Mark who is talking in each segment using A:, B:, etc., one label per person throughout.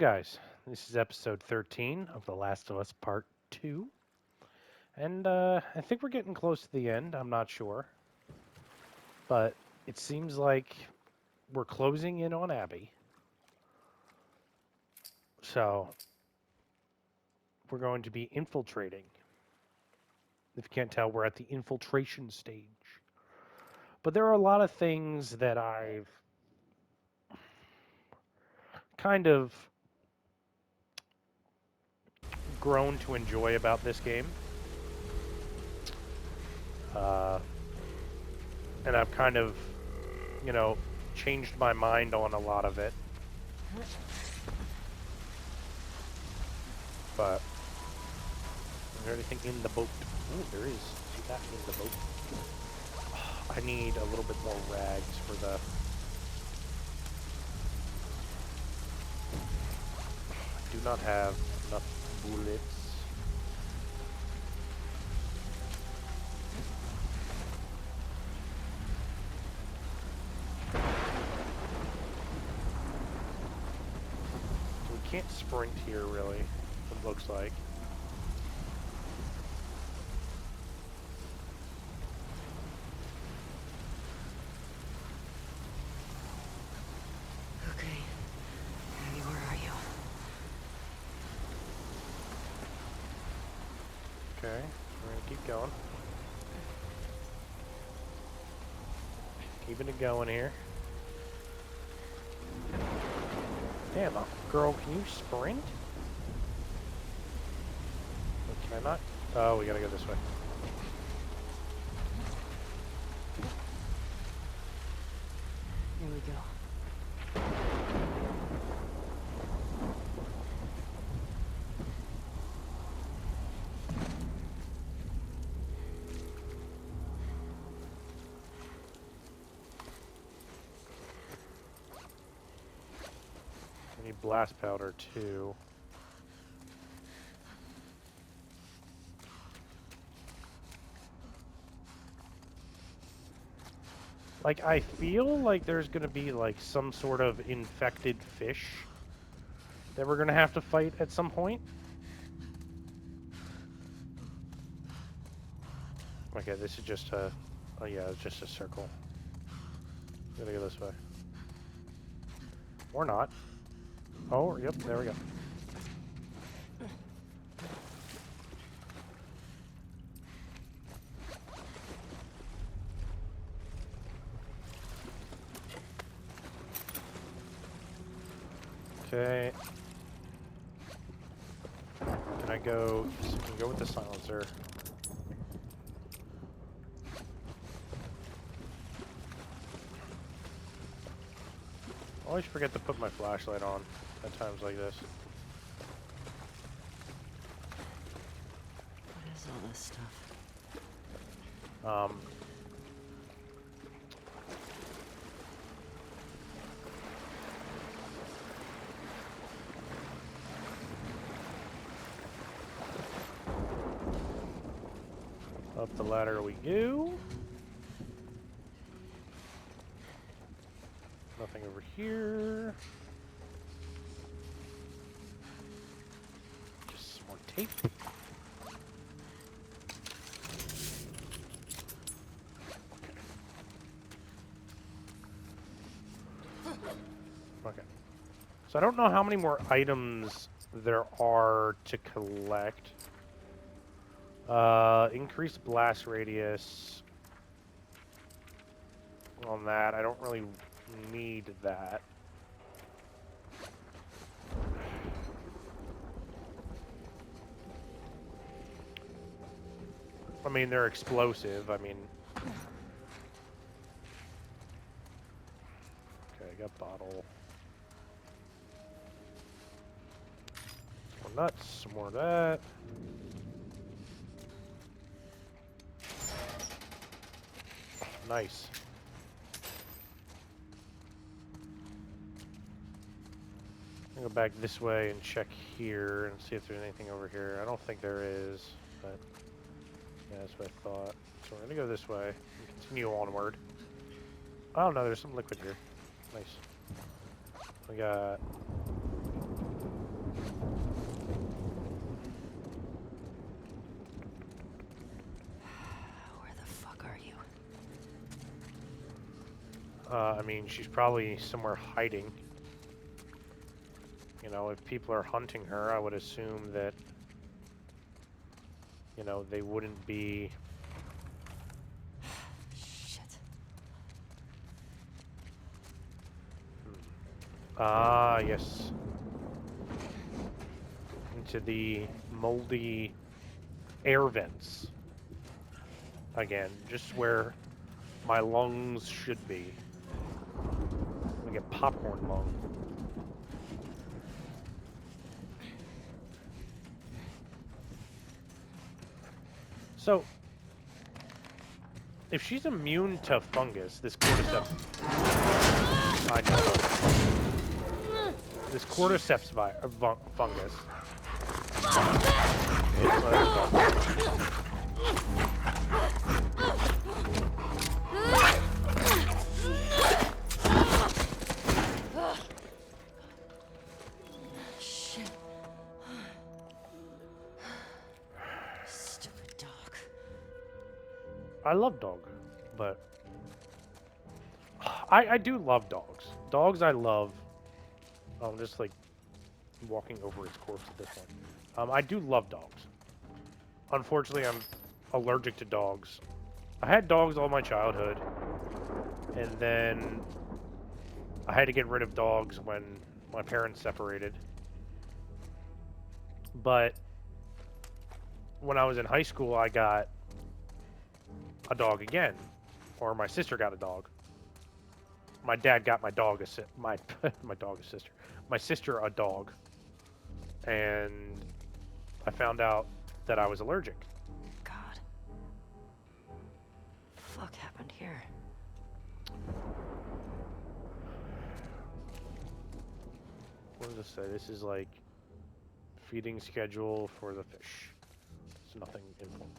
A: guys. This is episode 13 of The Last of Us Part 2. And I think we're getting close to the end. I'm not sure. But it seems like we're closing in on Abby. So we're going to be infiltrating. If you can't tell, we're at the infiltration stage. But there are a lot of things that I've kind of grown to enjoy about this game. Uh, and I've kind of, changed my mind on a lot of it. But is there anything in the boat? Oh, there is. See that in the boat? I need a little bit more rags for the... I do not have enough bullets. So we can't sprint here, really, it looks like.
B: Okay. Abby, where are you?
A: Okay, we're gonna keep going. Keeping it going here. Damn, girl, can you sprint? Wait, can I not? Oh, we gotta go this way.
B: Here we go.
A: I need blast powder, too. Like, I feel like there's gonna be, like, some sort of infected fish that we're gonna have to fight at some point. Okay, this is just a... Oh, yeah, it's just a circle. Gotta go this way. Or not. Oh, yep, there we go. Okay. Can I go... Can go with the silencer. I always forget to put my flashlight on at times like this.
B: What is all this stuff?
A: Up the ladder we go. Nothing over here. Just some more tape. Okay. So I don't know how many more items there are to collect. Increased blast radius on that. I don't really need that. I mean, they're explosive. I mean... Okay, I got bottle. Some more nuts, some more of that. Nice. I'll go back this way and check here and see if there's anything over here. I don't think there is, but yeah, that's what I thought. So we're gonna go this way and continue onward. Oh no, there's some liquid here. Nice. We got I mean, she's probably somewhere hiding. You know, if people are hunting her, I would assume that, you know, they wouldn't be...
B: Shit.
A: Ah, yes. Into the moldy air vents. Again, just where my lungs should be. Like a popcorn lung. So, if she's immune to fungus, this cordyceps... I know. This cordyceps fungus. It's
B: Shit. Stupid dog.
A: I love dog, but I do love dogs. Dogs I love. I'm just like walking over its corpse at this point. I do love dogs. Unfortunately, I'm allergic to dogs. I had dogs all my childhood, and then I had to get rid of dogs when my parents separated. But when I was in high school, I got a dog again, or my sister got a dog. My dad got my dog my sister a dog, and I found out that I was allergic.
B: God. The fuck happened here?
A: What does this say? This is like feeding schedule for the fish. It's nothing important.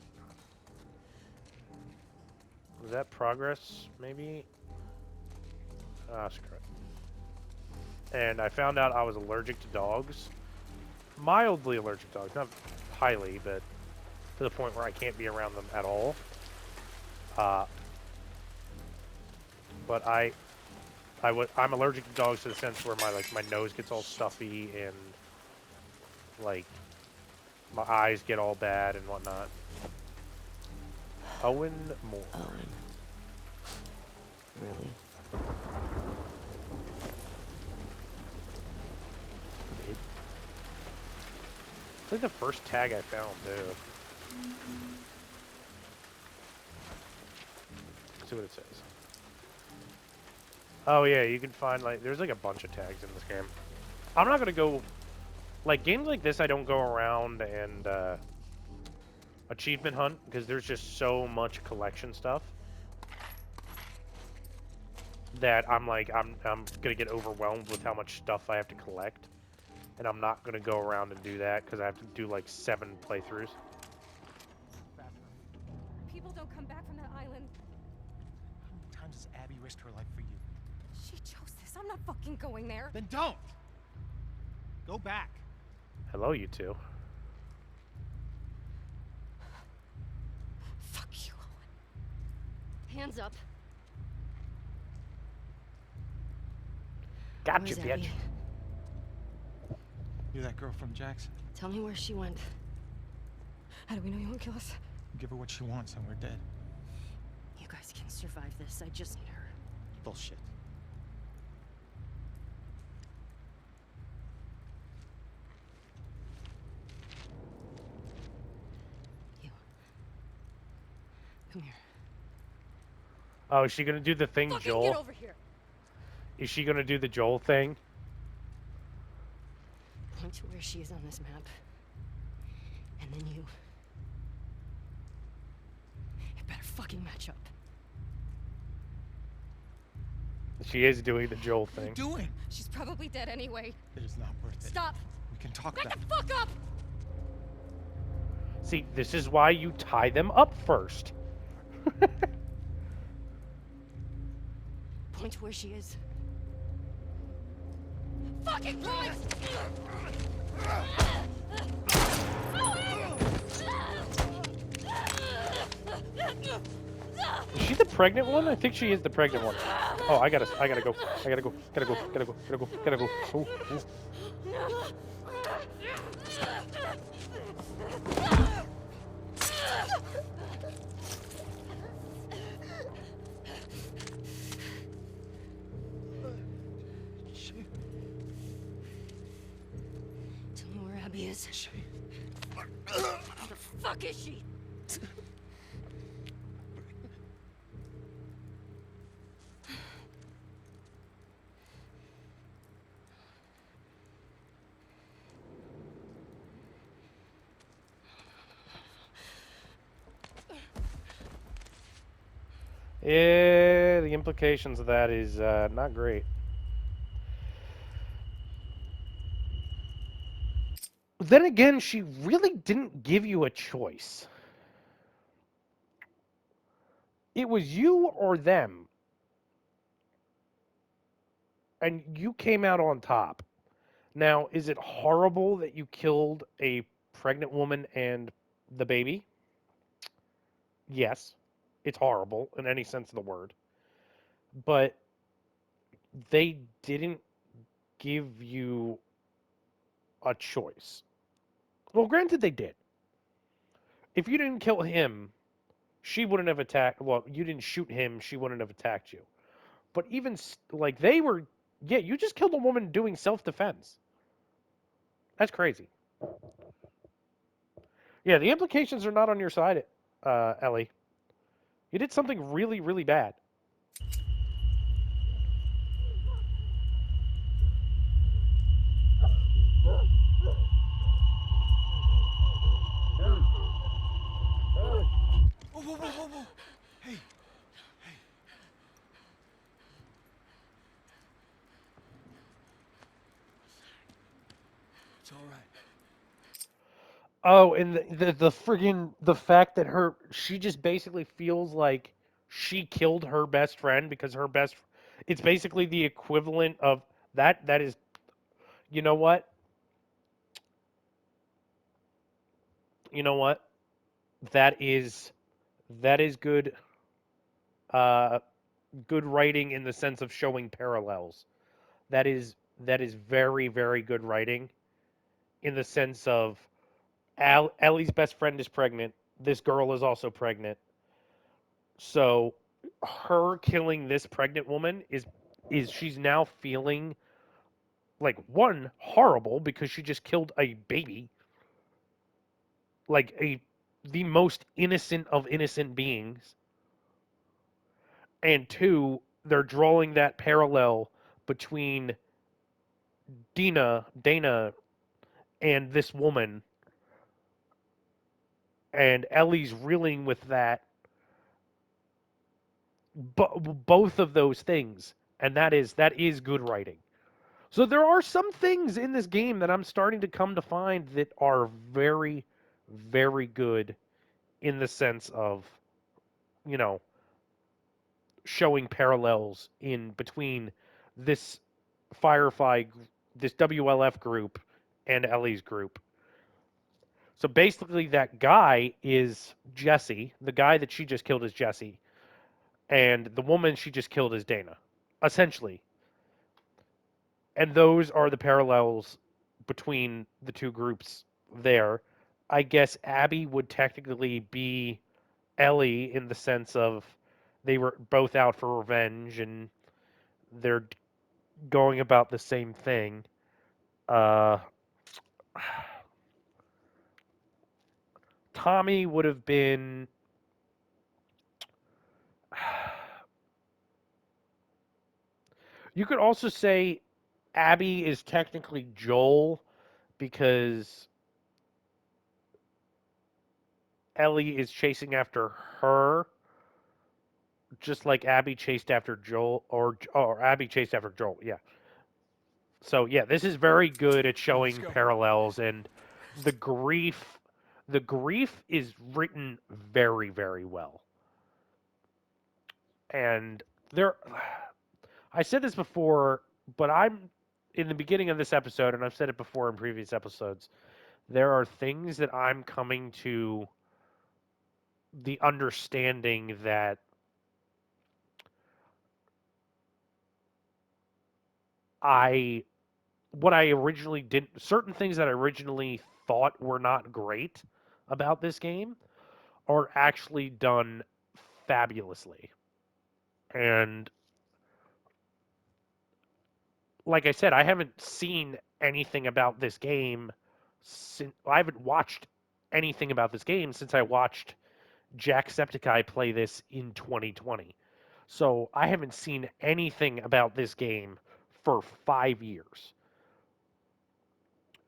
A: Was that progress? Maybe. Ah, screw it. And I found out I was allergic to dogs. Mildly allergic to dogs, not highly, but to the point where I can't be around them at all. But I'm allergic to dogs to the sense where my nose gets all stuffy and like my eyes get all bad and whatnot. Owen Moore.
B: Owen. Really?
A: It's like the first tag I found, too. Let's see what it says. Oh, yeah, you can find, like, there's, like, a bunch of tags in this game. I'm not gonna go, like, games like this, I don't go around and, achievement hunt, because there's just so much collection stuff that I'm, like, I'm gonna get overwhelmed with how much stuff I have to collect. And I'm not going to go around and do that because I have to do like 7 playthroughs.
C: People don't come back from that island.
D: How many times has Abby risked her life for you?
C: She chose this. I'm not fucking going there.
D: Then don't! Go back.
A: Hello, you two.
C: Fuck you, Owen. Hands up.
A: Gotcha,
B: Where's
A: bitch.
B: Abby?
D: You're that girl from Jackson.
B: Tell me where she went.
C: How do we know you won't kill us?
D: Give her what she wants and we're dead.
B: You guys can survive this. I just need her.
D: Bullshit.
B: You. Come here.
A: Oh, is she going to do the thing,
C: Fucking
A: Joel?
C: get over here.
A: Is she going to do the Joel thing?
B: Point to where she is on this map. And then you. It better fucking match up.
A: She is doing the Joel
D: What are you
A: thing.
D: doing?
C: She's probably dead anyway.
D: It is not worth it.
C: Stop.
D: We can talk
C: Back
D: about
C: the fuck up.
A: See, this is why you tie them up first.
B: Point to where she is.
C: Fucking Christ!
A: Is she the pregnant one? I think she is the pregnant one. Oh, I gotta go. I gotta go. Gotta go. Gotta go. Ooh, ooh.
D: Shit.
C: Tell me where Abby is.
D: Shit.
C: Where the fuck is she?
A: Yeah, the implications of that is not great. Then again, she really didn't give you a choice. It was you or them, and you came out on top. Now, is it horrible that you killed a pregnant woman and the baby? Yes, it's horrible in any sense of the word. But they didn't give you a choice. Well, granted, they did. If you didn't kill him, she wouldn't have attacked. Well, you didn't shoot him, she wouldn't have attacked you. But even like they were, yeah, you just killed a woman doing self defense. That's crazy. Yeah, the implications are not on your side, Ellie. You did something really, really bad.
D: Whoa, whoa, whoa, whoa, whoa. Hey. Hey. It's all right.
A: Oh, and the friggin' the fact that she just basically feels like she killed her best friend because her best it's basically the equivalent of that is you know what? You know what? That is that is uh good writing in the sense of showing parallels. That is very very good writing in the sense of Ellie's best friend is pregnant. This girl is also pregnant. So her killing this pregnant woman is she's now feeling like one horrible because she just killed a baby, like a the most innocent of innocent beings, and two, they're drawing that parallel between Dana and this woman, and Ellie's reeling with that both of those things, and that is good writing. So there are some things in this game that I'm starting to come to find that are very, very good in the sense of, you know, showing parallels in between this Firefly, this WLF group, and Ellie's group. So basically, that guy is Jesse. The guy that she just killed is Jesse, and the woman she just killed is Dana, essentially. And those are the parallels between the two groups there. I guess Abby would technically be Ellie in the sense of they were both out for revenge and they're going about the same thing. Uh, Tommy would have been. You could also say Abby is technically Joel because Ellie is chasing after her, just like Abby chased after Joel, or Abby chased after Joel. Yeah. So yeah, this is very good at showing
D: go.
A: parallels, and the grief, the grief is written very, very well. And there, I said this before, but I'm in the beginning of this episode, and I've said it before in previous episodes. There are things that I'm coming to the understanding that what I originally did, certain things that I originally thought were not great about this game are actually done fabulously. And like I said, I haven't seen anything about this game since I haven't watched anything about this game since I watched Jacksepticeye play this in 2020. So I haven't seen anything about this game for 5 years.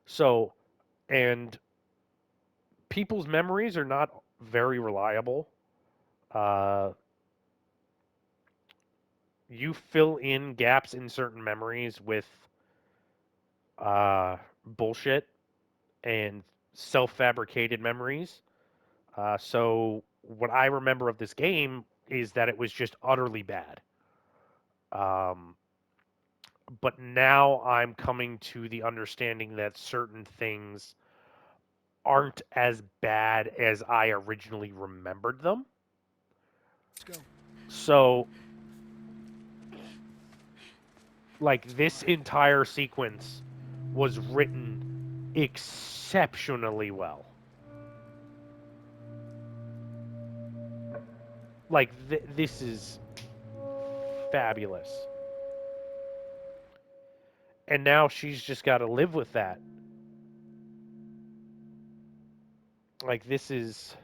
A: So, and people's memories are not very reliable. Uh, you fill in gaps in certain memories with bullshit and self-fabricated memories. So what I remember of this game is that it was just utterly bad. Um, but now I'm coming to the understanding that certain things aren't as bad as I originally remembered them.
D: Let's go.
A: So, like, this entire sequence was written exceptionally well. Like, this is fabulous. And now she's just got to live with that. Like, this is.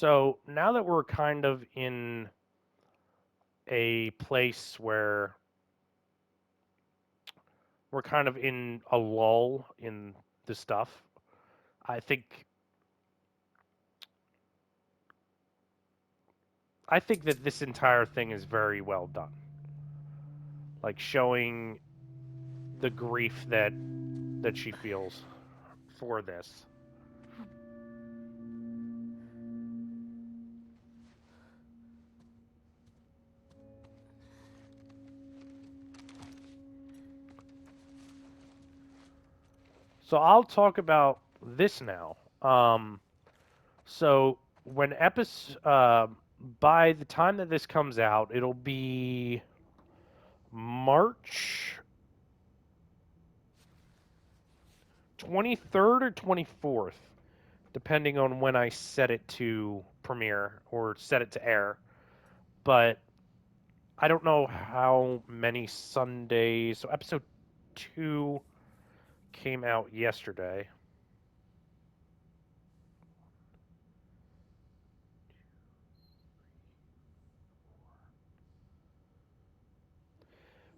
A: So now that we're kind of in a place where we're kind of in a lull in the stuff, I think that this entire thing is very well done. Like showing the grief that she feels for this. So I'll talk about this now. So when by the time that this comes out, it'll be March 23rd or 24th, depending on when I set it to premiere or set it to air. But I don't know how many Sundays. So episode 2 came out yesterday.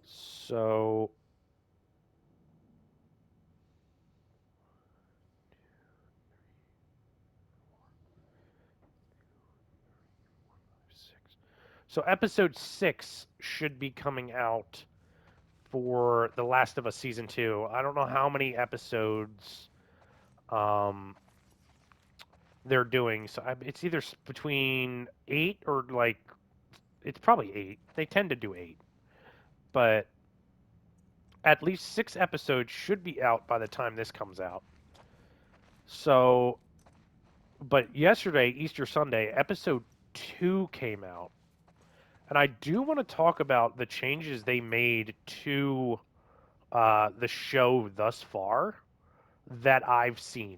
A: So So episode 6 should be coming out for The Last of Us season 2. I don't know how many episodes um, they're doing. So it's either between 8 or like it's probably 8. They tend to do 8. But at least 6 episodes should be out by the time this comes out. So but yesterday, Easter Sunday, episode 2 came out. And I do want to talk about the changes they made to the show thus far that I've seen.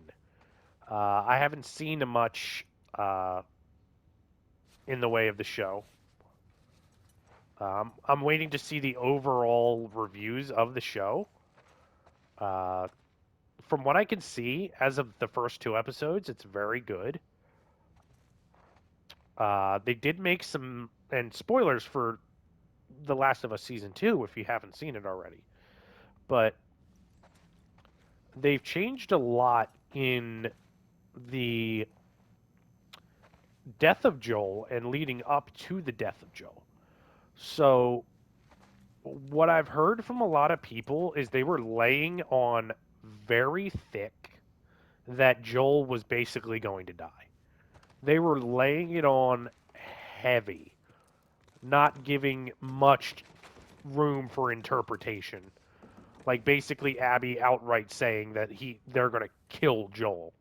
A: I haven't seen much in the way of the show. I'm waiting to see the overall reviews of the show. From what I can see, as of the first 2 episodes, it's very good. They did make some, and spoilers for The Last of Us Season 2 if you haven't seen it already. But they've changed a lot in the death of Joel and leading up to the death of Joel. So, what I've heard from a lot of people is they were laying on very thick, that Joel was basically going to die. They were laying it on heavy, not giving much room for interpretation. Like basically Abby outright saying that they're going to kill Joel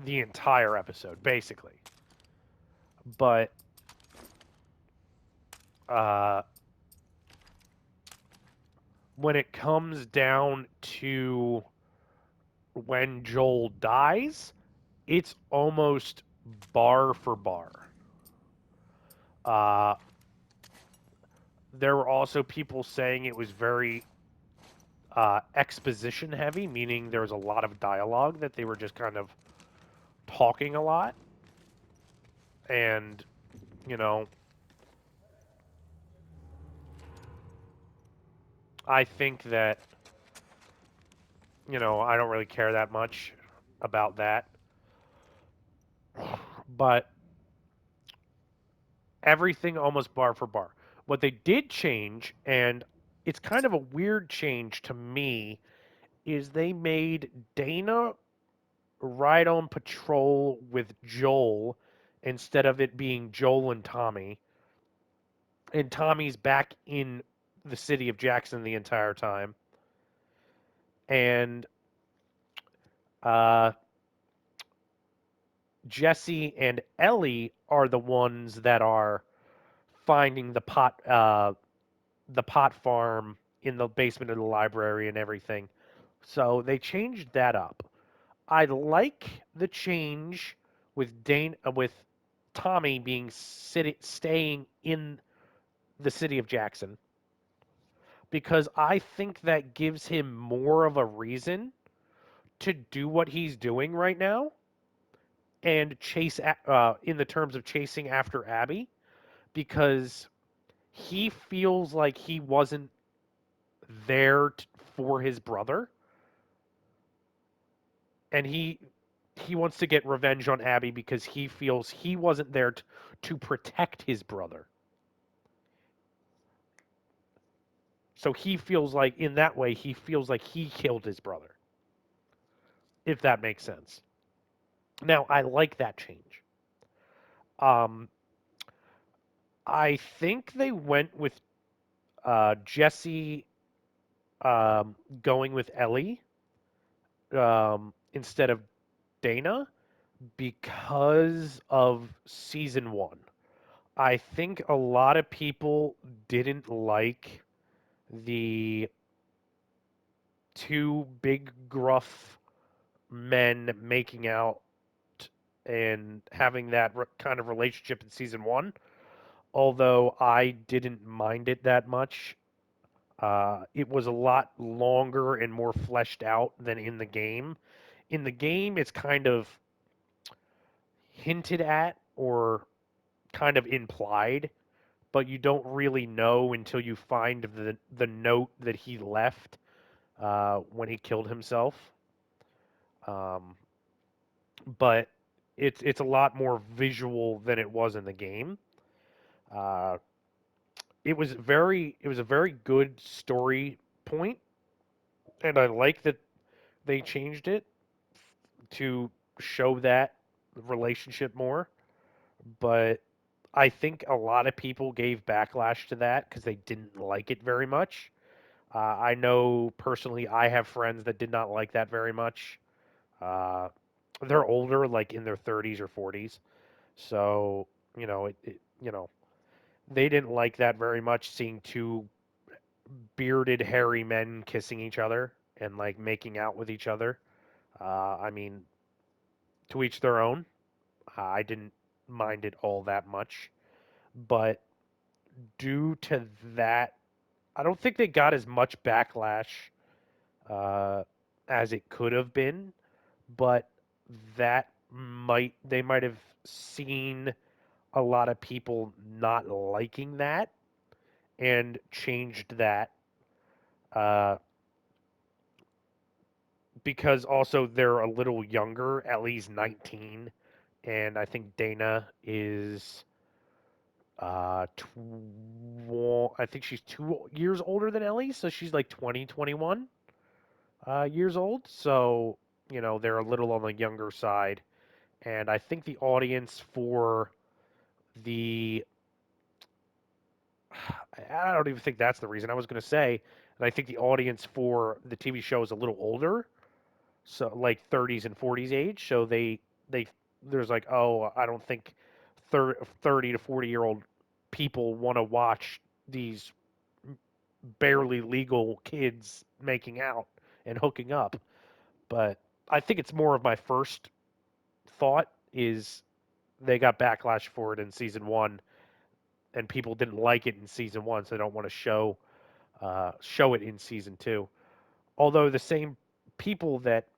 A: the entire episode, basically. But when it comes down to when Joel dies, it's almost bar for bar. There were also people saying it was very exposition heavy, meaning there was a lot of dialogue that they were just kind of talking a lot. And, you know, I think that, I don't really care that much about that. But everything almost bar for bar. What they did change, and it's kind of a weird change to me, is they made Dana ride on patrol with Joel instead of it being Joel and Tommy. And Tommy's back in the city of Jackson the entire time. And Jesse and Ellie are the ones that are finding the pot farm in the basement of the library and everything. So they changed that up. I like the change with Tommy being staying in the city of Jackson, because I think that gives him more of a reason to do what he's doing right now and chase in the terms of chasing after Abby, because he feels like he wasn't there for his brother, and he wants to get revenge on Abby because he feels he wasn't there to protect his brother. So he feels like, in that way, he feels like he killed his brother, if that makes sense. Now, I like that change. I think they went with Jesse going with Ellie instead of Dana because of season 1. I think a lot of people didn't like the two big gruff men making out and having that kind of relationship in season 1, although I didn't mind it that much. It was a lot longer and more fleshed out than in the game. In the game, it's kind of hinted at or kind of implied, but you don't really know until you find the note that he left when he killed himself. But it's a lot more visual than it was in the game. Uh, it was a very good story point, and I like that they changed it to show that relationship more. But I think a lot of people gave backlash to that because they didn't like it very much. I know personally, I have friends that did not like that very much. Uh, they're older, like in their 30s or 40s, so they didn't like that very much. Seeing two bearded, hairy men kissing each other and like making out with each other. I mean, to each their own. I didn't mind it all that much, but due to that, I don't think they got as much backlash uh, as it could have been. But they might have seen a lot of people not liking that and changed that uh, because also they're a little younger, at least 19, and I think Dana is I think she's 2 years older than Ellie, so she's like 20, 21 years old. So they're a little on the younger side. And I think the audience for the I don't even think that's the reason. I was going to say that I think the audience for the TV show is a little older, so like 30s and 40s age. So they there's like, oh, I don't think 30 to 40-year-old people want to watch these barely legal kids making out and hooking up. But I think it's more of my first thought is they got backlash for it in season one, and people didn't like it in season one, so they don't want to show it in season two. Although the same people that,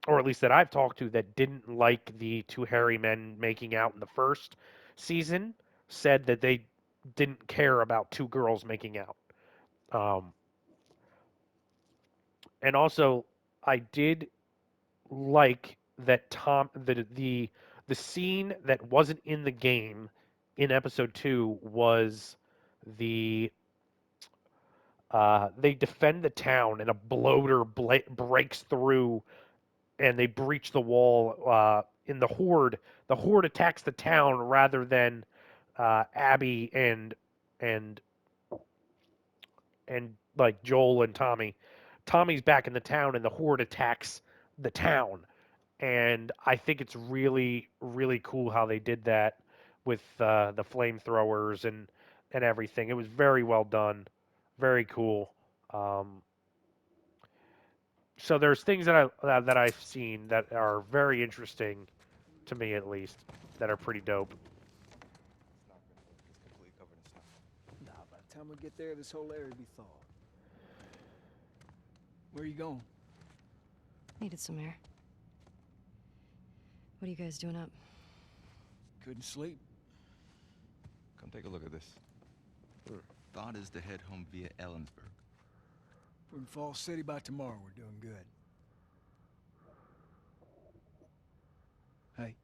A: or at least that I've talked to, that didn't like the two hairy men making out in the first season, said that they didn't care about two girls making out. Um, and also, I did like that the scene that wasn't in the game in episode 2 was the they defend the town and a bloater breaks through and they breach the wall in the horde attacks the town rather than Abby and and like Joel and Tommy's back in the town and the horde attacks the town. And I think it's really, really cool how they did that with the flamethrowers and everything. It was very well done, very cool. Um, so there's things that I've seen that are very interesting to me, at least, that are pretty dope.
E: It's not gonna work. It's completely covered in snow.
F: Nah, by the time we get there, this whole area will be thawed. Where are you going?
B: Needed some air. What are you guys doing up?
F: Couldn't sleep.
E: Come take a look at this. Thought is to head home via Ellensburg.
F: We're in Falls City by tomorrow. We're doing good. Hey.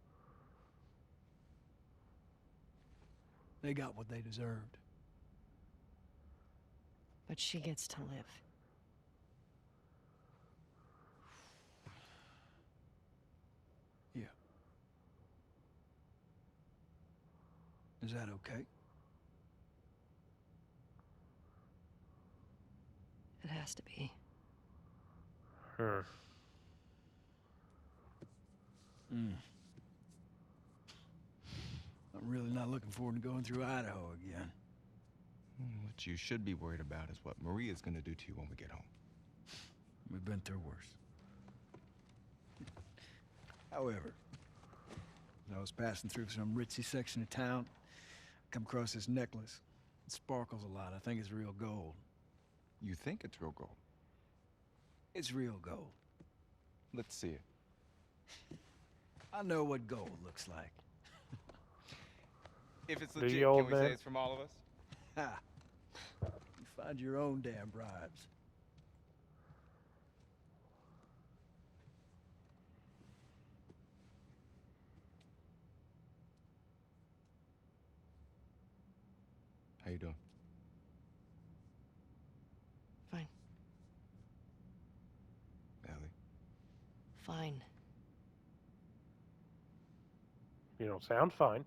F: They got what they deserved.
B: But she gets to live.
F: Yeah. Is that okay?
B: It has to be.
A: Hmm.
F: I'm really not looking forward to going through Idaho again.
E: What you should be worried about is what Maria's gonna do to you when we get home.
F: We've been through worse. However, as I was passing through some ritzy section of town, I come across this necklace. It sparkles a lot. I think it's real gold.
E: You think it's real gold?
F: It's real gold.
E: Let's see it.
F: I know what gold looks like.
E: If it's
A: Do
E: legit,
A: you, old
E: can we say
A: man?
E: it's from all of us?
F: Ha! You find your own damn bribes.
E: How you doing?
B: Fine.
E: Ellie?
B: Fine.
A: You don't sound fine.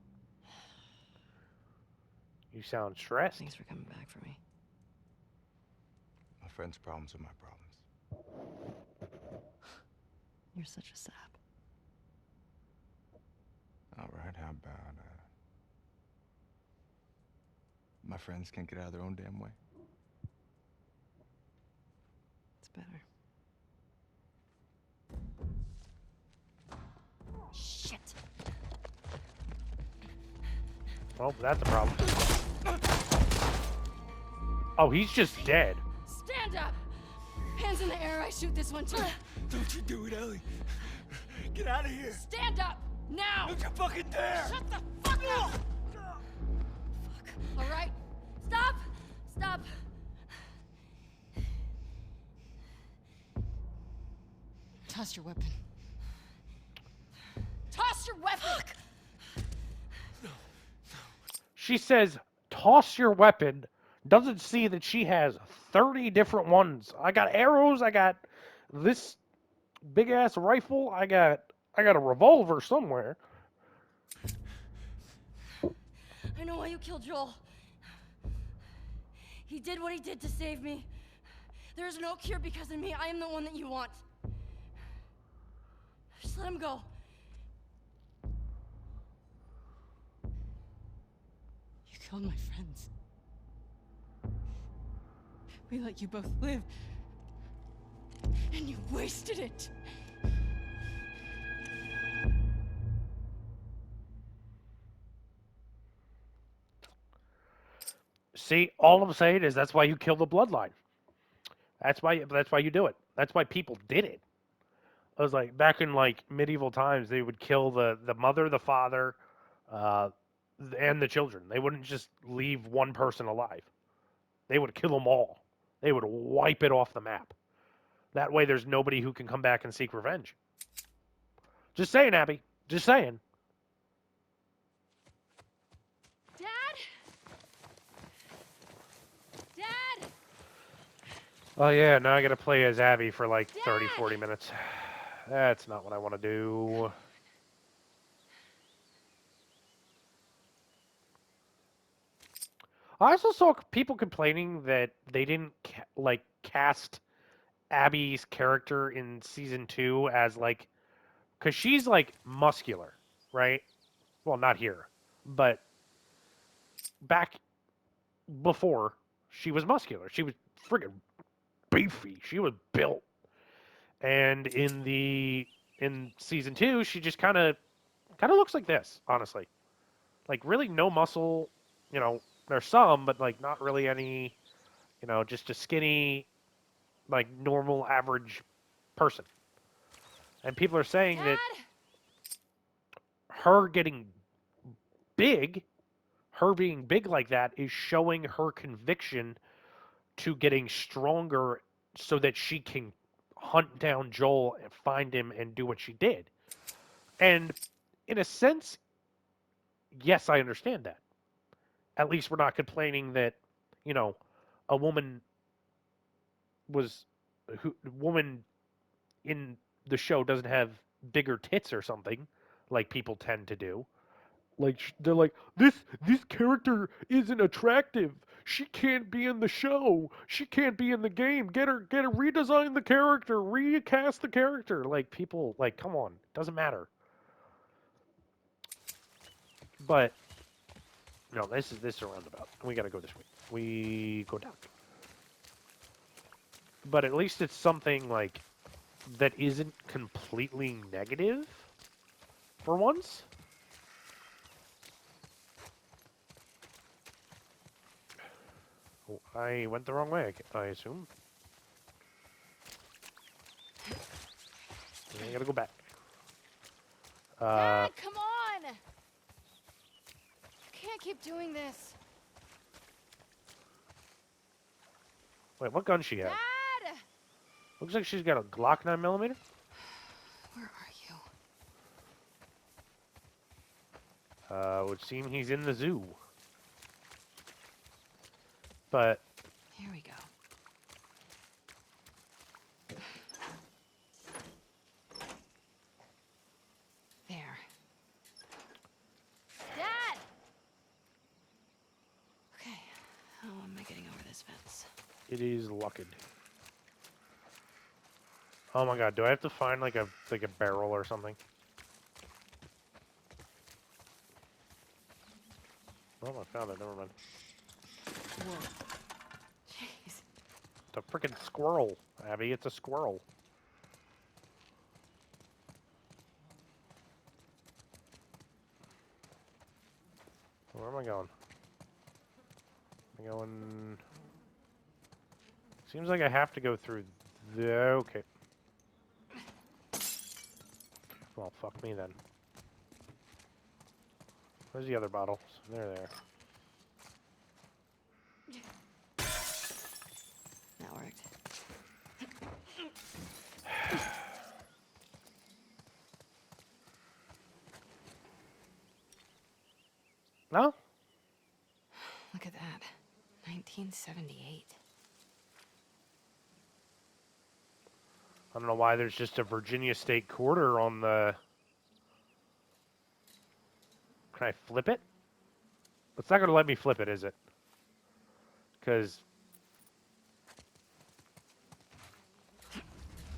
A: You sound stressed.
B: Thanks for coming back for me.
E: My friend's problems are my problems.
B: You're such a sap.
E: All right, how about, my friends can't get out of their own damn way?
B: It's better.
C: Shit.
A: Well, that's a problem. Oh, he's just dead.
C: Stand up! Hands in the air, I shoot this one too.
F: Don't you do it, Ellie. Get out of here.
C: Stand up! Now!
F: Don't you fucking dare.
C: Shut the fuck up! Fuck. All right? Stop! Stop!
B: Toss your weapon.
C: Toss your weapon!
A: She says, toss your weapon. Doesn't see that she has 30 different ones. I got arrows. I got this big ass rifle. I got a revolver somewhere.
C: I know why you killed Joel. He did what he did to save me. There is no cure because of me. I am the one that you want. Just let him go.
G: You killed my friends. We let you both live. And you wasted it.
A: See, all I'm saying is that's why you kill the bloodline. That's why you do it. That's why people did it. I was like back in like medieval times, they would kill the mother, the father, uh, and the children. They wouldn't just leave one person alive. They would kill them all. They would wipe it off the map. That way, there's nobody who can come back and seek revenge. Just saying, Abby. Just saying.
C: Dad? Dad?
A: Oh yeah, now I gotta play as Abby for like
C: Dad!
A: 30, 40 minutes. That's not what I want to do. I also saw people complaining that they didn't cast Abby's character in season 2 as like, because she's like muscular, right? Well, not here, but back before she was muscular. She was friggin' beefy. She was built. And in season 2, she just kind of looks like this, honestly. Like really no muscle, you know, there's some, but like not really any, you know, just a skinny, like normal average person. And people are saying
C: Dad?
A: that her getting big, her being big like that is showing her conviction to getting stronger so that she can hunt down Joel and find him and do what she did. And in a sense, yes, I understand that. At least we're not complaining that, you know, a woman woman in the show doesn't have bigger tits or something like people tend to do. Like they're like this character isn't attractive. She can't be in the show. She can't be in the game. Get her redesign the character, recast the character. Like people like come on, doesn't matter. But no, this is a roundabout. We got to go this way. We go down. But at least it's something like that isn't completely negative for once. Oh, I went the wrong way, I assume. I gotta go back.
C: Dad, come on! You can't keep doing this.
A: Wait, what gun she have?
C: Dad!
A: Looks like she's got a Glock 9mm.
G: Where are you?
A: Would seem he's in the zoo. But
G: Here we go. There.
C: Dad!
G: Okay. How am I getting over this fence?
A: it is locked. Oh my god, do I have to find like a barrel or something? Oh, I found it. Never mind.
G: Whoa. Jeez.
A: It's a freaking squirrel, Abby. It's a squirrel. Where am I going? I'm going... Seems like I have to go through the... Okay. Well, fuck me then. Where's the other bottles? They're there.
G: That worked.
A: No?
G: Look at that. 1978.
A: I don't know why there's just a Virginia State quarter on the... Can I flip it? It's not going to let me flip it, is it? Because...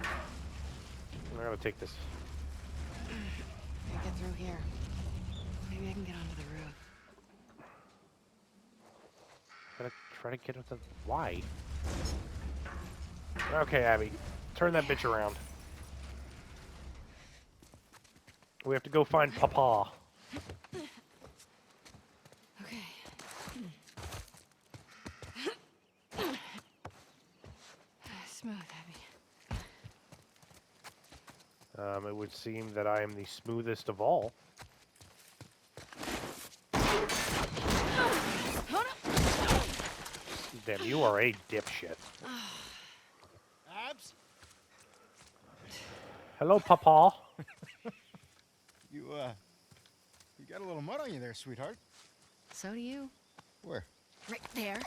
A: I'm going to take this.
G: I get through here. Maybe I can get onto the roof.
A: Gotta try to get at the... Why? Okay, Abby. Turn that bitch around. We have to go find Papa.
G: Okay. Smooth, Abby.
A: It would seem that I am the smoothest of all. Damn, you are a dipshit.
D: Abs?
A: Hello, Papa.
D: You got a little mud on you there, sweetheart.
G: So do you.
D: Where?
G: Right there.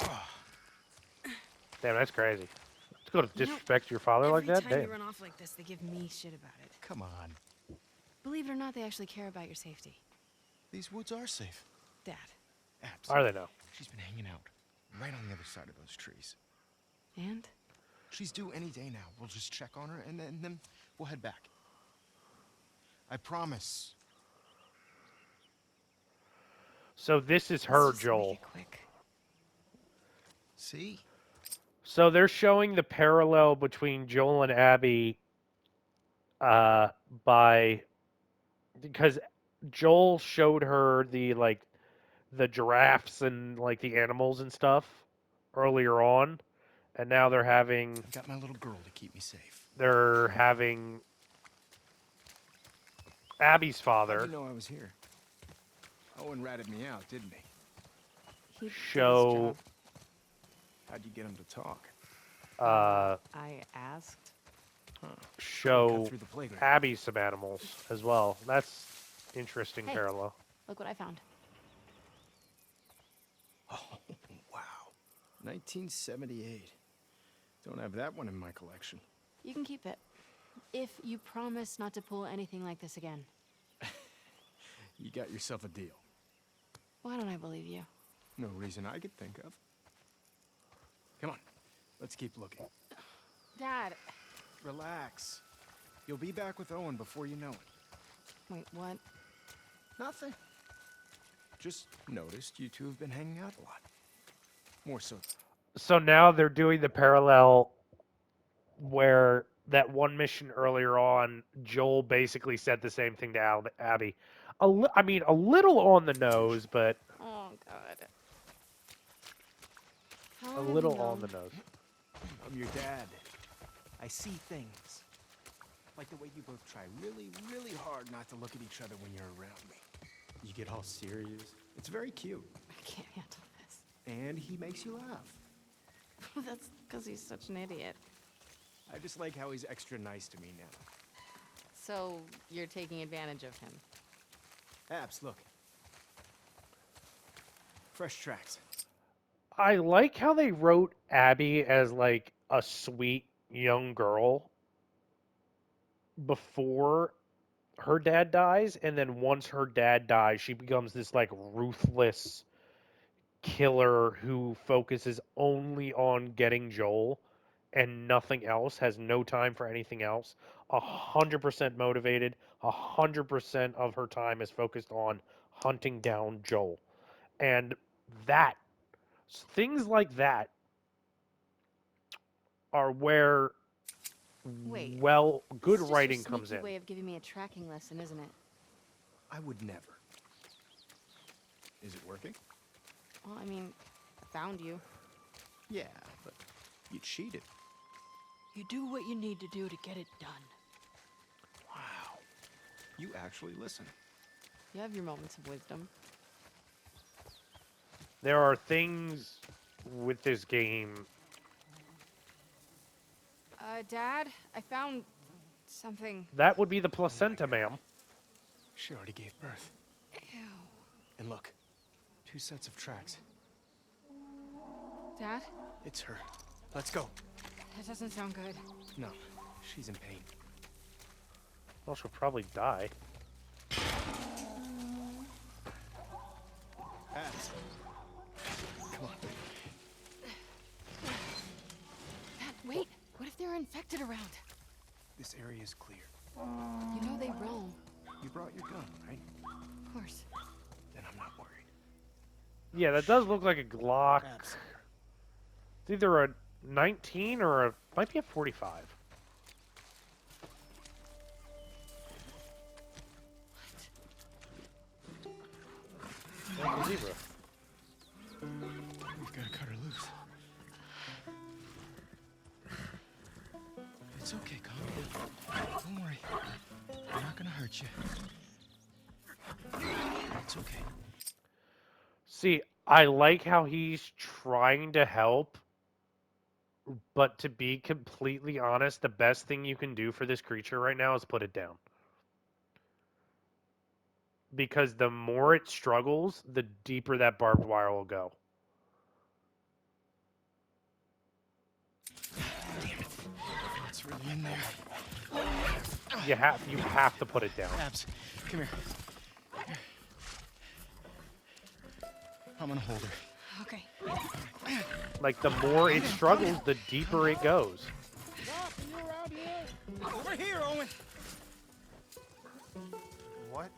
A: Damn, that's crazy. Let's go to
G: You know,
A: disrespect your father like that?
G: Every time
A: Damn.
G: you run off like this, they give me shit about it.
D: Come on.
G: Believe it or not, they actually care about your safety.
D: These woods are safe.
G: Dad.
D: Abs.
A: Are they now?
D: She's been hanging out right on the other side of those trees.
G: And?
D: She's due any day now. We'll just check on her and then we'll head back. I promise.
A: So this is
G: Let's
A: her,
G: just
A: Joel.
G: Make it quick.
D: See?
A: So they're showing the parallel between Joel and Abby because Joel showed her the giraffes and like the animals and stuff earlier on, and now they're having
D: I've got my little girl to keep me safe.
A: Abby's
F: How'd
A: father
F: you know I was here? Owen ratted me out, didn't he?
G: He did his
A: show
G: job.
F: How'd you get him to talk?
G: I asked.
A: show
F: Cut through the playground.
A: Abby some animals as well. That's interesting
G: Hey.
A: parallel.
G: Look what I found.
F: Oh, wow. 1978. Don't have that one in my collection.
G: You can keep it. If you promise not to pull anything like this again.
F: You got yourself a deal.
G: Why don't I believe you?
F: No reason I could think of. Come on, let's keep looking.
G: Dad.
F: Relax. You'll be back with Owen before you know it.
G: Wait, what?
F: Nothing. Just noticed you two have been hanging out a lot. More so.
A: So now they're doing the parallel where that one mission earlier on, Joel basically said the same thing to Abby. A little on the nose, but
G: Oh, God. How
A: a
G: long have
A: little
G: you
A: on
G: known?
A: the nose.
F: I'm your dad.
D: I see things. Like the way you both try really, really hard not to look at each other when you're around me.
F: You get all serious. It's very cute.
G: I can't handle this.
F: And he makes you laugh.
G: That's because he's such an idiot.
F: I just like how he's extra nice to me now.
G: So, you're taking advantage of him.
F: Abs, look. Fresh tracks.
A: I like how they wrote Abby as like a sweet young girl before her dad dies, and then once her dad dies, she becomes this like ruthless killer who focuses only on getting Joel and nothing else, has no time for anything else. 100% motivated, 100% of her time is focused on hunting down Joel. And that, things like that are where
G: Wait,
A: good
G: This is
A: writing
G: just your
A: comes
G: sneaky
A: in.
G: way of giving me a tracking lesson, isn't it?
F: I would never. Is it working?
G: Well, I mean, I found you.
F: Yeah, but you cheated.
B: You do what you need to do to get it done.
F: Wow. You actually listen.
G: You have your moments of wisdom.
A: There are things with this game.
G: Dad, I found something.
A: That would be the placenta, ma'am.
F: She already gave birth.
G: Ew.
F: And look, 2 sets of tracks.
G: Dad?
F: It's her. Let's go.
G: That doesn't sound good.
F: No,
D: She's in pain.
A: Well, she'll probably die.
D: Abs. Come on.
G: Pat, wait. What if they're infected around?
D: This area is clear.
G: You know they roam.
D: You brought your gun, right?
G: Of course.
D: Then I'm not worried.
A: Yeah, that does look like a Glock.
D: Abs.
A: It's either a 19 or a might be a 45. Like a zebra.
D: We've got to cut her loose. It's okay, calm down. Don't worry. I'm not gonna hurt you. It's okay.
A: See, I like how he's trying to help, but to be completely honest, the best thing you can do for this creature right now is put it down. Because the more it struggles, the deeper that barbed wire will go.
D: It's really in there.
A: You have to put it down.
D: Abs, come here. I'm gonna hold her.
G: Okay.
A: Like the more it struggles, the deeper it goes.
D: Over here, Owen. What?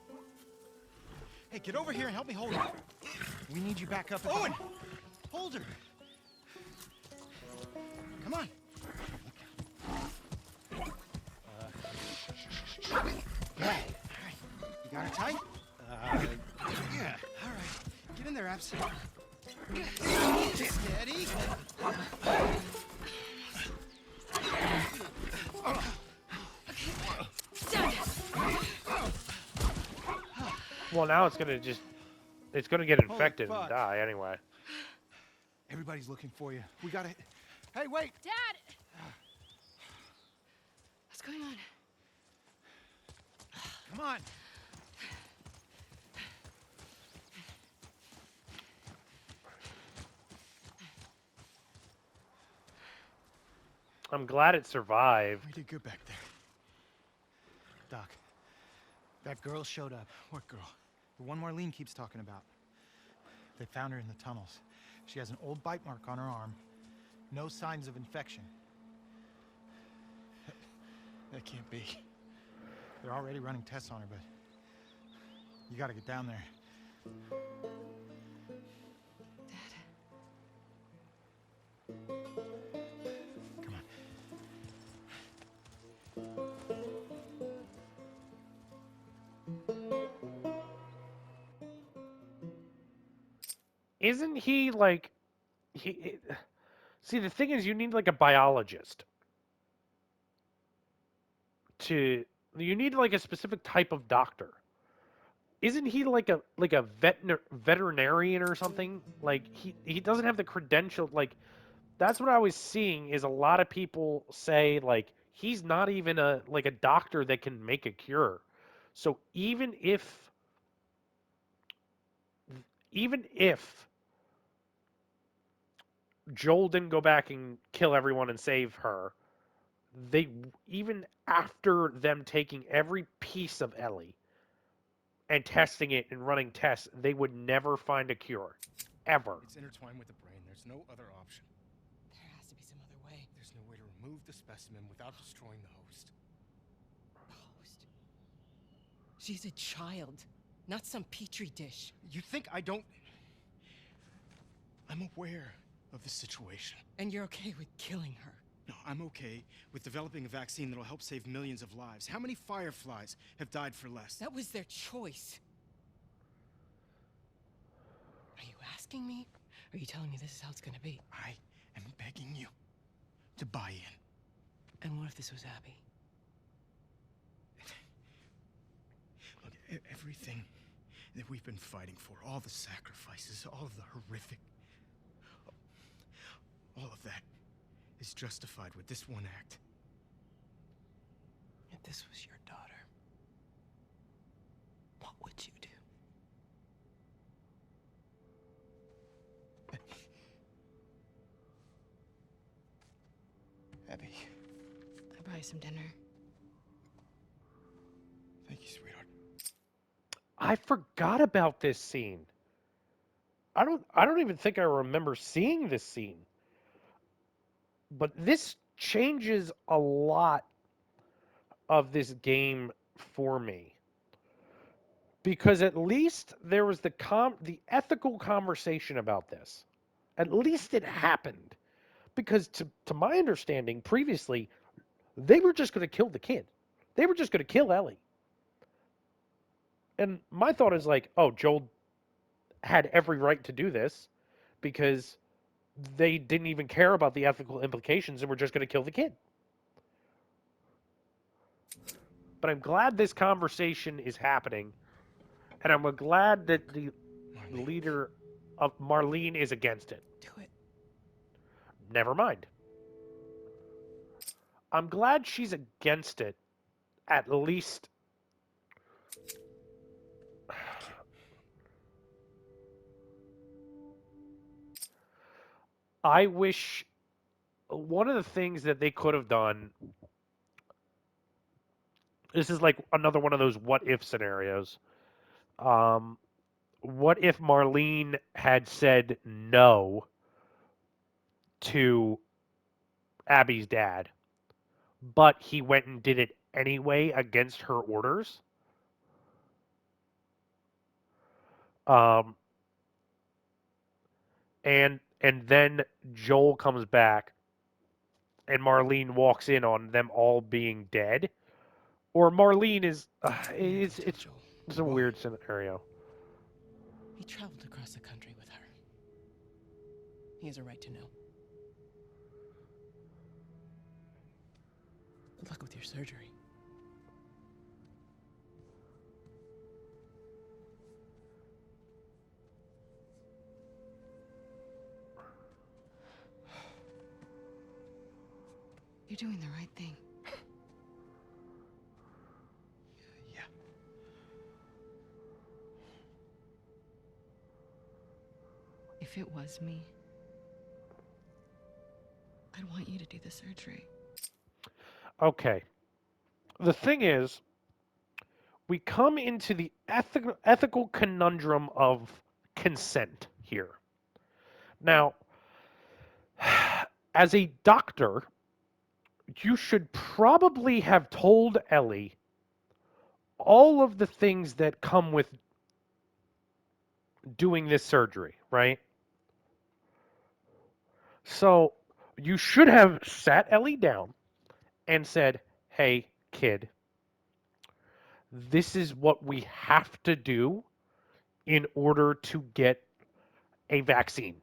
D: Hey, get over here and help me hold her. We need you back up. Owen, hold her. Come on. All right. You got her tight? Yeah. All right. Get in there, Abs. Steady.
A: Well, now it's gonna get infected and
D: fuck.
A: die anyway.
D: Everybody's looking for you. We gotta. Hey, wait!
C: Dad!
G: What's going on?
D: Come on.
A: I'm glad it survived.
D: We did good back there. Doc, that girl showed up. What girl? The one Marlene keeps talking about. They found her in the tunnels. She has an old bite mark on her arm. No signs of infection. That can't be. They're already running tests on her, but you gotta get down there. Come on.
A: Isn't he like See, the thing is you need like a biologist to you need like a specific type of doctor. Isn't he like a veterinarian or something? Like he doesn't have the credential. Like that's what I was seeing is a lot of people say like he's not even a doctor that can make a cure. So even if Joel didn't go back and kill everyone and save her, they even after them taking every piece of Ellie and testing it and running tests, they would never find a cure. Ever.
D: It's intertwined with the brain. There's no other option.
G: There has to be some other way.
D: There's no way to remove the specimen without destroying the host.
G: Host. She's a child, not some petri dish.
D: You think I don't... I'm aware of the situation.
G: And you're okay with killing her?
D: No, I'm okay with developing a vaccine that'll help save millions of lives. How many Fireflies have died for less?
G: That was their choice. Are you asking me? Or are you telling me this is how it's gonna be?
D: I am begging you to buy in.
G: And what if this was Abby?
D: Look, everything that we've been fighting for, all the sacrifices, all of the horrific... all of that is justified with this one act.
G: If this was your daughter, what would you do?
D: Abby.
G: I buy some dinner.
E: Thank you, sweetheart.
A: I forgot about this scene. I don't even think I remember seeing this scene. But this changes a lot of this game for me. Because at least there was the ethical conversation about this. At least it happened. Because to my understanding, previously, they were just going to kill the kid. They were just going to kill Ellie. And my thought is like, oh, Joel had every right to do this because they didn't even care about the ethical implications and were just going to kill the kid. But I'm glad this conversation is happening, and I'm glad that the leader of Marlene is against it.
G: Do it.
A: Never mind. I'm glad she's against it, at least. I wish one of the things that they could have done. This is like another one of those what if scenarios. What if Marlene had said no to Abby's dad, but he went and did it anyway against her orders? And then Joel comes back and Marlene walks in on them all being dead, or Marlene is it's a weird scenario.
H: He traveled across the country with her. He has a right to know. Good luck with your surgery.
G: You're doing the right thing.
E: Yeah.
G: If it was me, I'd want you to do the surgery.
A: Okay. The thing is, we come into the ethical conundrum of consent here. Now, as a doctor, you should probably have told Ellie all of the things that come with doing this surgery, right? So you should have sat Ellie down and said, hey, kid, this is what we have to do in order to get a vaccine.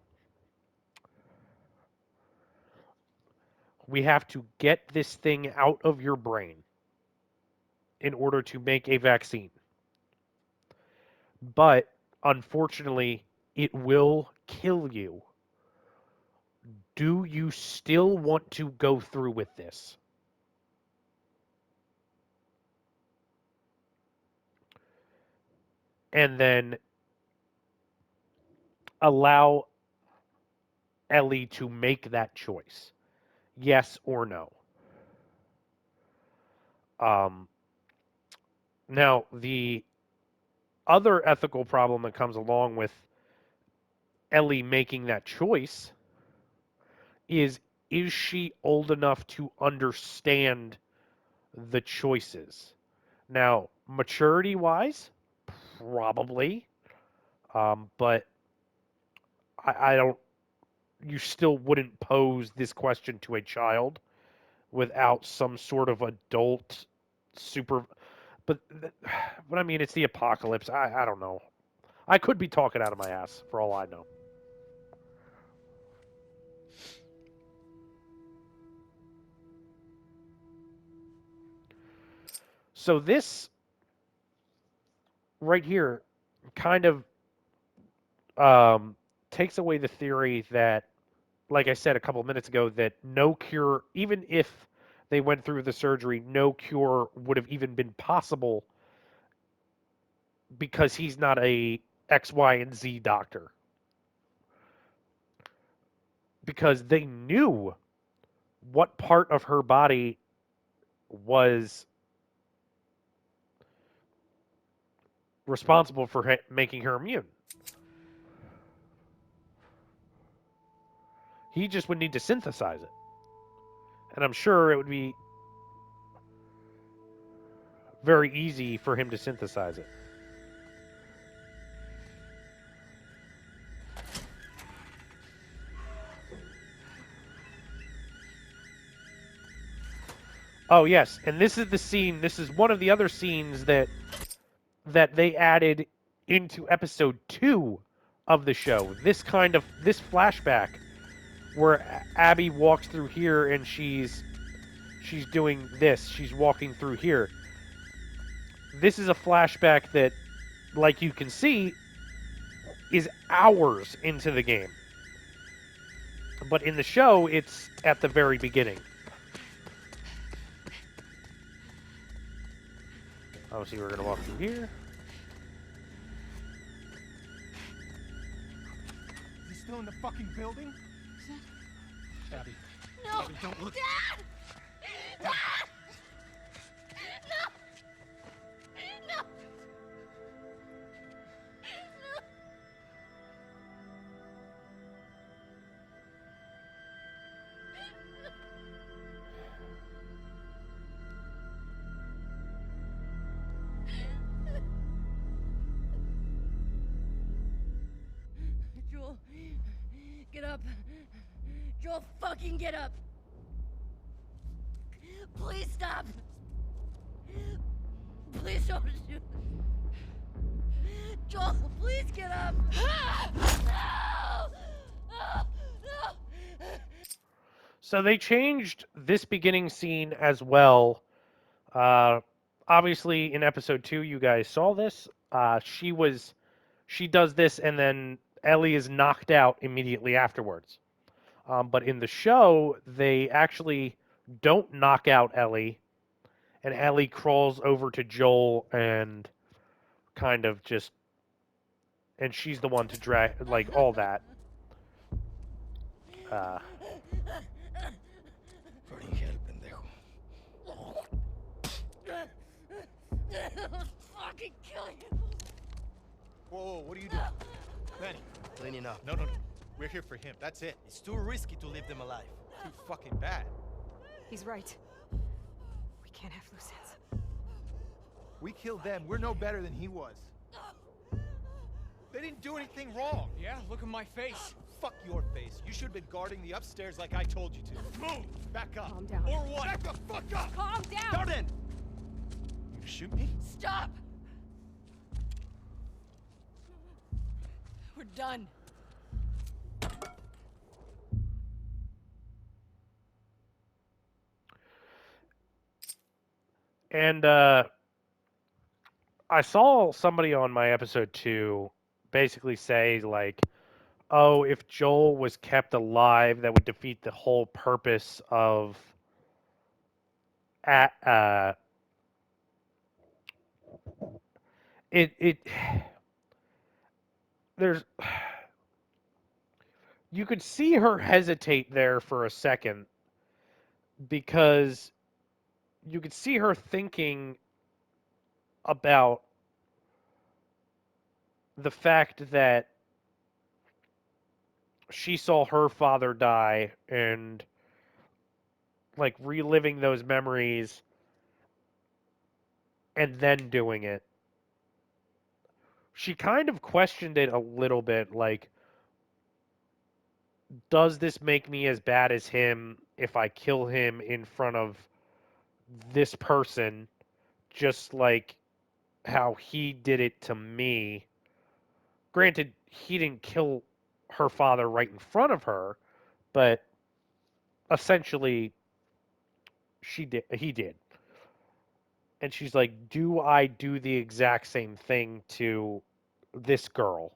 A: We have to get this thing out of your brain in order to make a vaccine. But unfortunately, it will kill you. Do you still want to go through with this? And then allow Ellie to make that choice. Yes or no. Now, the other ethical problem that comes along with Ellie making that choice is she old enough to understand the choices? Now, maturity-wise, probably, but I don't. You still wouldn't pose this question to a child without some sort of adult super. But I mean, it's the apocalypse. I don't know. I could be talking out of my ass for all I know. So this right here kind of takes away the theory that, like I said a couple of minutes ago, that no cure, even if they went through the surgery, no cure would have even been possible because he's not a X, Y, and Z doctor. Because they knew what part of her body was responsible for making her immune. He just would need to synthesize it. And I'm sure it would be very easy for him to synthesize it. Oh yes, and this is the scene. This is one of the other scenes that they added into episode 2 of the show. This flashback where Abby walks through here and she's doing this. She's walking through here. This is a flashback that, like you can see, is hours into the game. But in the show, it's at the very beginning. Obviously, we're going to walk through here.
D: Is he still in the fucking building? Abby.
C: No!
D: Abby, don't look.
C: Dad! Dad! No! No! Joel, get up. Joel, fucking get up. Please stop. Please don't shoot. Joel, please get up. No! No!
A: So they changed this beginning scene as well. Obviously, in episode 2, you guys saw this. She does this, and then Ellie is knocked out immediately afterwards. But in the show, they actually don't knock out Ellie, and Ellie crawls over to Joel and kind of just, and she's the one to drag, like, all that.
C: Fucking kill you.
D: Whoa, what are you doing? Manny.
I: Cleaning up.
D: No. We're here for him. That's it.
I: It's too risky to leave them alive.
D: Too fucking bad.
B: He's right. We can't have loose ends.
D: We killed them. We're no better than he was. They didn't do anything wrong.
J: Yeah, look at my face.
D: Fuck your face. You should have been guarding the upstairs like I told you to. Move! Back up.
B: Calm down.
D: Or what? Back the fuck up!
B: Calm down!
D: Jordan! You shoot me?
C: Stop!
H: We're done.
A: And I saw somebody on my episode 2 basically say, like, oh, if Joel was kept alive, that would defeat the whole purpose of there's you could see her hesitate there for a second, because you could see her thinking about the fact that she saw her father die and, like, reliving those memories and then doing it. She kind of questioned it a little bit, like, does this make me as bad as him if I kill him in front of this person, just like how he did it to me? Granted, he didn't kill her father right in front of her, but essentially he did. And she's like, do I do the exact same thing to this girl?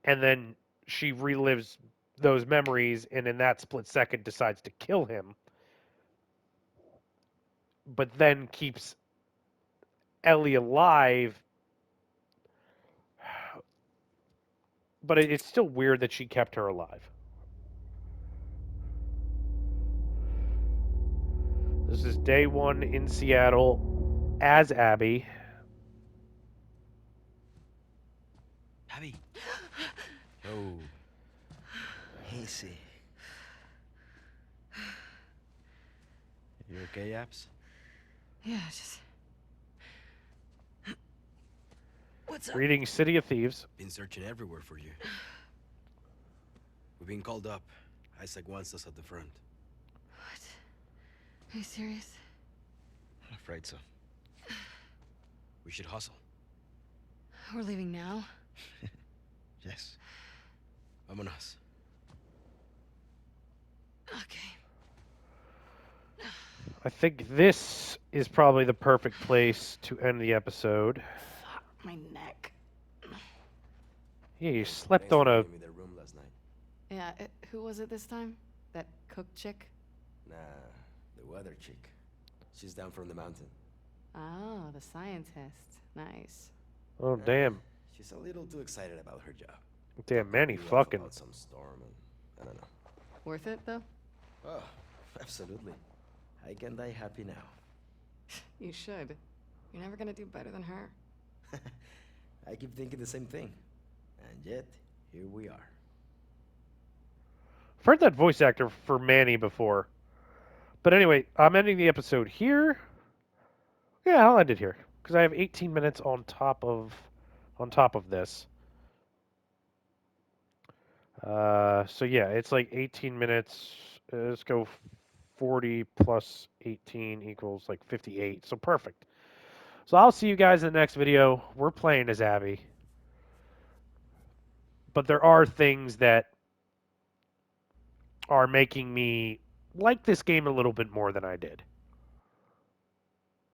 A: And then she relives those memories, and in that split second decides to kill him, but then keeps Ellie alive. But it's still weird that she kept her alive. This is day one in Seattle as Abby.
I: Abby. Oh. Easy. You okay, Abs?
G: Yeah, just. What's up?
A: Reading City of Thieves.
I: Been searching everywhere for you. We've been called up. Isaac wants us at the front.
G: What? Are you serious?
I: I'm afraid so. We should hustle.
G: We're leaving now?
I: Yes. Vámonos.
G: Okay.
A: I think this is probably the perfect place to end the episode.
G: Fuck, my neck.
A: Yeah, you slept
I: Thanks for
A: on a...
I: giving me their room last night.
G: Yeah, who was it this time? That cook chick?
I: Nah, the weather chick. She's down from the mountain.
G: Oh, the scientist. Nice.
A: Oh, damn.
I: She's a little too excited about her job.
A: Damn, Manny
I: Blew off
A: fucking...
I: about some storm and I don't know.
G: Worth it, though?
I: Oh, absolutely. I can die happy now.
G: You should. You're never gonna do better than her.
I: I keep thinking the same thing. And yet, here we are.
A: I've heard that voice actor for Manny before. But anyway, I'm ending the episode here. Yeah, I'll end it here. Because I have 18 minutes on top of this. So yeah, it's like 18 minutes. Let's go 40 plus 18 equals like 58. So perfect. So I'll see you guys in the next video. We're playing as Abby. But there are things that are making me like this game a little bit more than I did.